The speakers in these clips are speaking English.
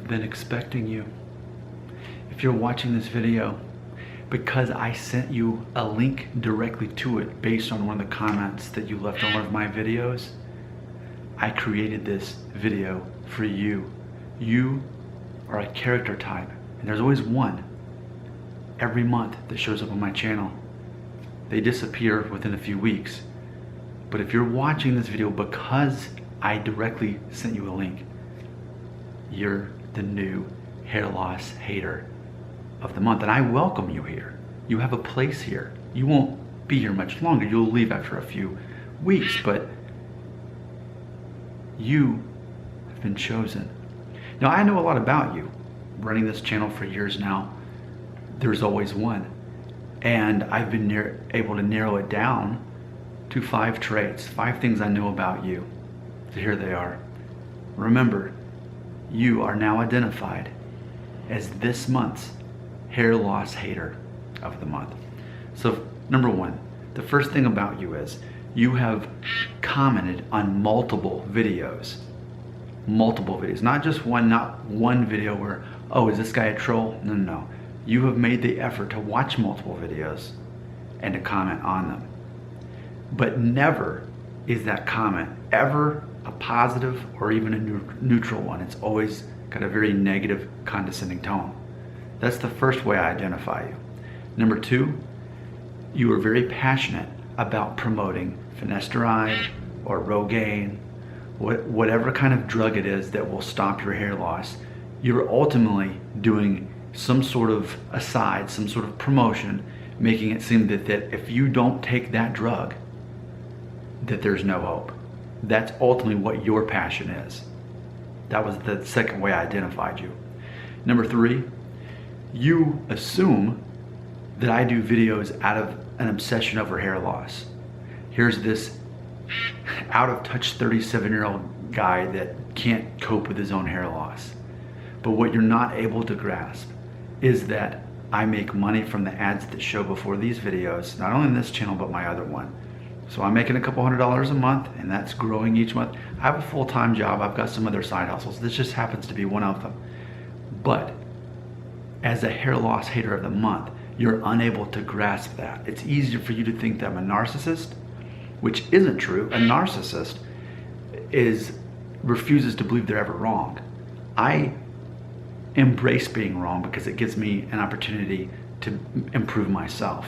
I've been expecting you. If you're watching this video, because I sent you a link directly to it based on one of the comments that you left on one of my videos, I created this video for you. You are a character type, and there's always one every month that shows up on my channel. They disappear within a few weeks. But if you're watching this video because I directly sent you a link, you're the new hair loss hater of the month, and I welcome you here. You have a place here. You won't be here much longer. You'll leave after a few weeks, but you have been chosen. Now, I know a lot about you. Running this channel for years now, there's always one. And I've been able to narrow it down to 5 traits, 5 things I know about you. So here they are. Remember, you are now identified as this month's hair loss hater of the month. So number 1, the first thing about you is you have commented on multiple videos, not just one, not one video where, oh, is this guy a troll? No, no, no. You have made the effort to watch multiple videos and to comment on them. But never is that comment ever a positive or even a neutral one. It's always got a very negative, condescending tone. That's the first way I identify you. Number 2, you are very passionate about promoting finasteride or Rogaine, whatever kind of drug it is that will stop your hair loss. You're ultimately doing some sort of aside, some sort of promotion, making it seem that if you don't take that drug, that there's no hope. That's ultimately what your passion is. That was the second way I identified you. Number 3, you assume that I do videos out of an obsession over hair loss. Here's this out of touch 37-year-old guy that can't cope with his own hair loss. But what you're not able to grasp is that I make money from the ads that show before these videos, not only in this channel, but my other one. So I'm making a couple $100s a month, and that's growing each month. I have a full-time job. I've got some other side hustles. This just happens to be one of them. But as a hair loss hater of the month, you're unable to grasp that. It's easier for you to think that I'm a narcissist, which isn't true. A narcissist refuses to believe they're ever wrong. I embrace being wrong because it gives me an opportunity to improve myself.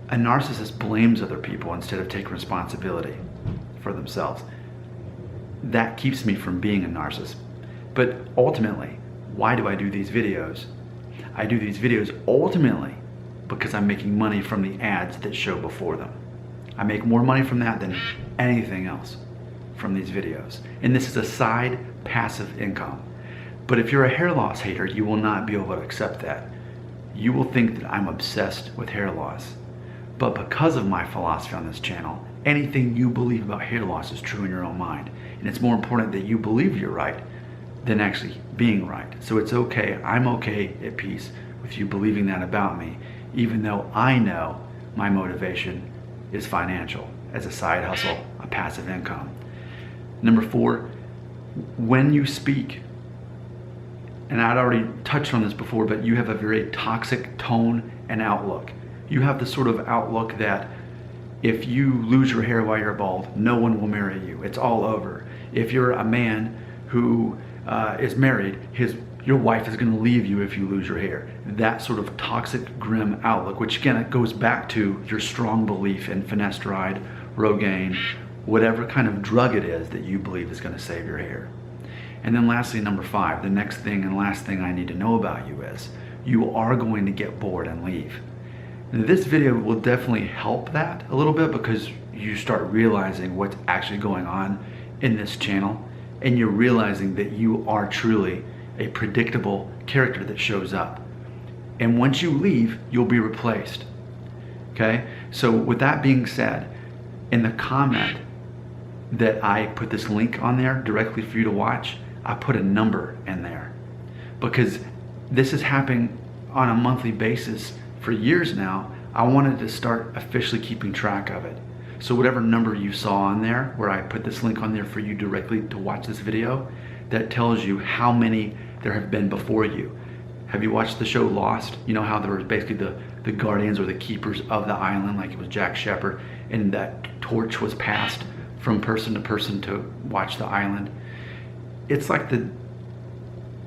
A narcissist blames other people instead of taking responsibility for themselves. That keeps me from being a narcissist. But ultimately, why do I do these videos? I do these videos ultimately because I'm making money from the ads that show before them. I make more money from that than anything else from these videos. And this is a side passive income. But if you're a hair loss hater, you will not be able to accept that. You will think that I'm obsessed with hair loss. But because of my philosophy on this channel, anything you believe about hair loss is true in your own mind. And it's more important that you believe you're right than actually being right. So it's okay, I'm okay at peace with you believing that about me, even though I know my motivation is financial, as a side hustle, a passive income. Number 4, when you speak, and I'd already touched on this before, but you have a very toxic tone and outlook. You have the sort of outlook that if you lose your hair while you're bald, no one will marry you. It's all over. If you're a man who is married, your wife is going to leave you if you lose your hair. That sort of toxic, grim outlook, which again, it goes back to your strong belief in finasteride, Rogaine, whatever kind of drug it is that you believe is going to save your hair. And then lastly, number 5, the next thing and last thing I need to know about you is you are going to get bored and leave. Now, this video will definitely help that a little bit because you start realizing what's actually going on in this channel, and you're realizing that you are truly a predictable character that shows up. And once you leave, you'll be replaced. Okay? So with that being said, in the comment that I put this link on there directly for you to watch, I put a number in there because this is happening on a monthly basis for years now. I wanted to start officially keeping track of it. So whatever number you saw on there, where I put this link on there for you directly to watch this video, that tells you how many there have been before you. Have you watched the show Lost? You know how there was basically the guardians or the keepers of the island, like it was Jack Shepherd, and that torch was passed from person to person to watch the island. It's like the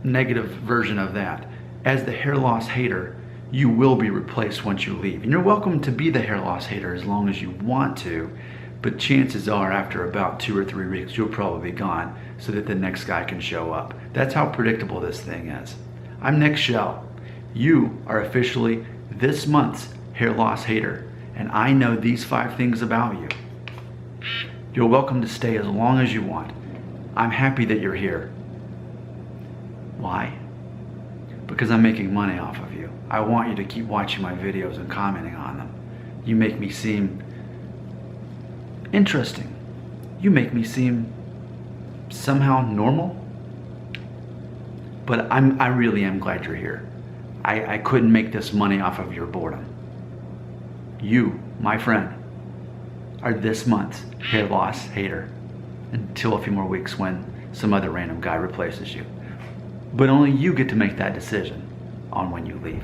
negative version of that. As the hair loss hater, you will be replaced once you leave. And you're welcome to be the hair loss hater as long as you want to, but chances are after about 2 or 3 weeks, you'll probably be gone so that the next guy can show up. That's how predictable this thing is. I'm Nick Shell. You are officially this month's hair loss hater, and I know these 5 things about you. You're welcome to stay as long as you want. I'm happy that you're here. Why? Because I'm making money off of you. I want you to keep watching my videos and commenting on them. You make me seem interesting. You make me seem somehow normal. But I really am glad you're here. I couldn't make this money off of your boredom. You, my friend, are this month's hair loss hater until a few more weeks when some other random guy replaces you. But only you get to make that decision on when you leave.